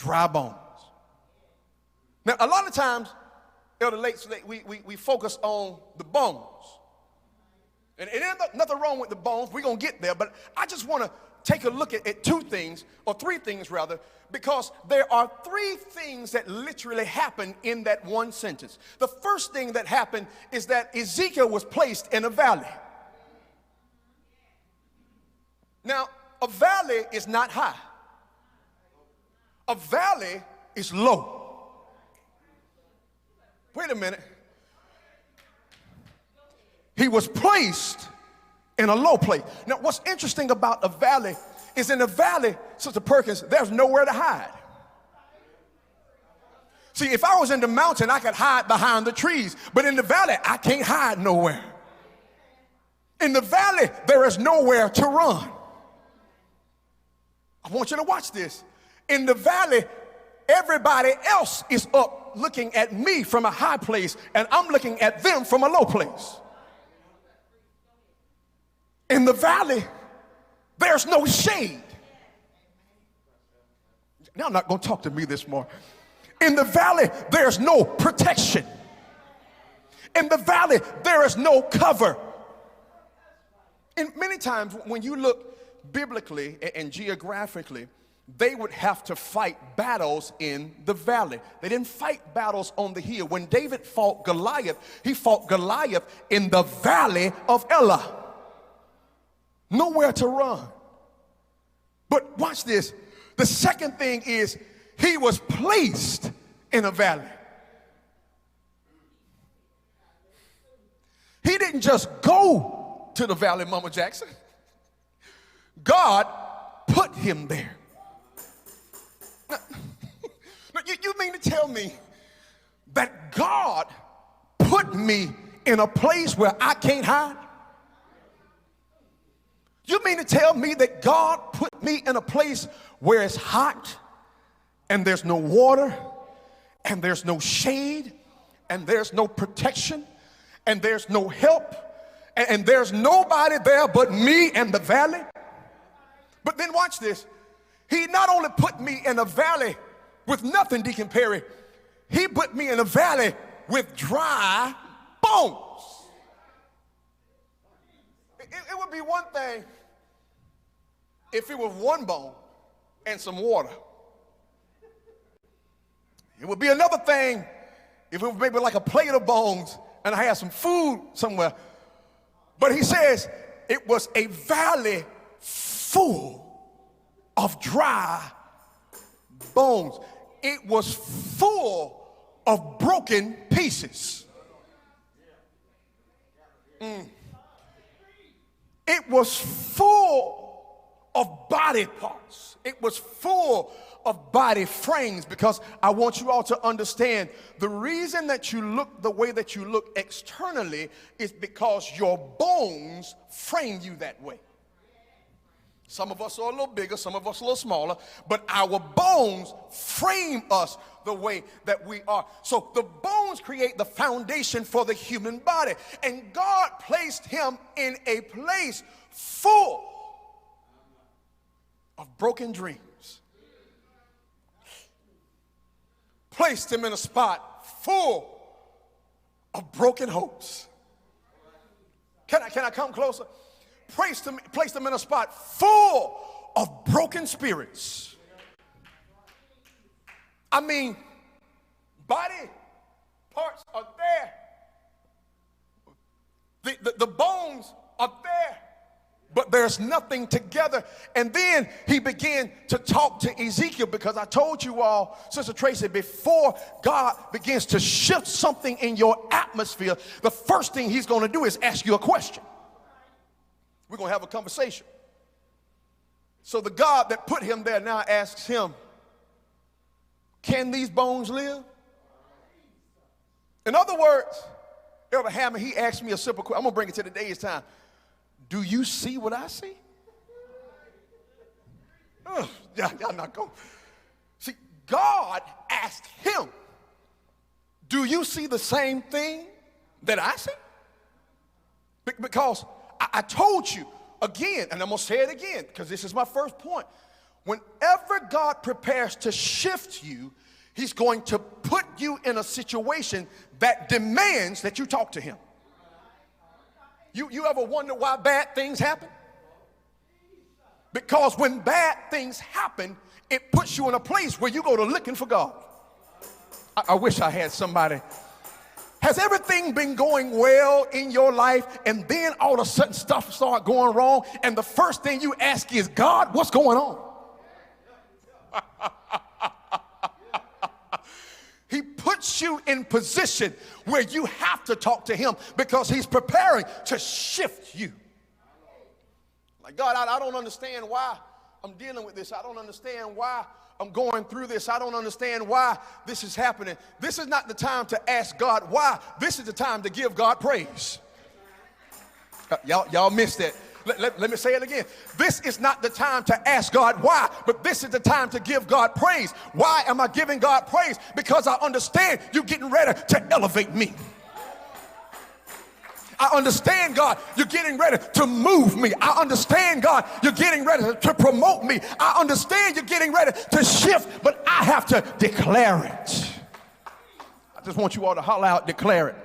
dry bones. Now, a lot of times, Elder Late, we focus on the bones. And there's nothing wrong with the bones. We're going to get there. But I just want to take a look at two things, or three things rather, because there are three things that literally happen in that one sentence. The first thing that happened is that Ezekiel was placed in a valley. Now, a valley is not high. A valley is low. Wait a minute. He was placed in a low place. Now, what's interesting about a valley is in a valley, Sister Perkins, there's nowhere to hide. See, if I was in the mountain, I could hide behind the trees. But in the valley, I can't hide nowhere. In the valley, there is nowhere to run. I want you to watch this. In the valley, everybody else is up looking at me from a high place, and I'm looking at them from a low place. In the valley, there's no shade. Now, I'm not going to talk to me this morning. In the valley, there's no protection. In the valley, there is no cover. And many times when you look biblically and geographically, they would have to fight battles in the valley. They didn't fight battles on the hill. When David fought Goliath, he fought Goliath in the valley of Elah. Nowhere to run. But watch this. The second thing is he was placed in a valley. He didn't just go to the valley, Mama Jackson. God put him there. Now, you mean to tell me that God put me in a place where I can't hide? You mean to tell me that God put me in a place where it's hot and there's no water and there's no shade and there's no protection and there's no help and there's nobody there but me and the valley? But then watch this. He not only put me in a valley with nothing, Deacon Perry, he put me in a valley with dry bones. It would be one thing if it was one bone and some water. It would be another thing if it was maybe like a plate of bones and I had some food somewhere. But he says it was a valley full of dry bones. It was full of broken pieces. It was full of body parts. It was full of body frames, because I want you all to understand the reason that you look the way that you look externally is because your bones frame you that way. Some of us are a little bigger, some of us a little smaller, but our bones frame us the way that we are. So the bones create the foundation for the human body. And God placed him in a place full of broken dreams. Placed him in a spot full of broken hopes. Can I come closer? Placed him in a spot full of broken spirits. I mean, body parts are there. The bones are there, but there's nothing together. And then he began to talk to Ezekiel, because I told you all, Sister Tracy, before God begins to shift something in your atmosphere, the first thing he's going to do is ask you a question. We're going to have a conversation. So the God that put him there now asks him, can these bones live? In other words, Elder Hammond, he asked me a simple question. I'm going to bring it to today's time. Do you see what I see? Y'all not going. See, God asked him, do you see the same thing that I see? Because I told you again, and I'm going to say it again, because this is my first point. Whenever God prepares to shift you, he's going to put you in a situation that demands that you talk to him. You ever wonder why bad things happen? Because when bad things happen, it puts you in a place where you go to looking for God. I wish I had somebody. Has everything been going well in your life, and then all of a sudden stuff start going wrong, and the first thing you ask is, God, what's going on? He puts you in position where you have to talk to him because he's preparing to shift you. Like, God, I don't understand why I'm dealing with this. I don't understand why I'm going through this. I don't understand why this is happening. This is not the time to ask God why. This is the time to give God praise. Y'all missed that. Let me say it again. This is not the time to ask God why, but this is the time to give God praise. Why am I giving God praise? Because I understand you're getting ready to elevate me. I understand, God, you're getting ready to move me. I understand, God, you're getting ready to promote me. I understand you're getting ready to shift, but I have to declare it. I just want you all to holler out, declare it.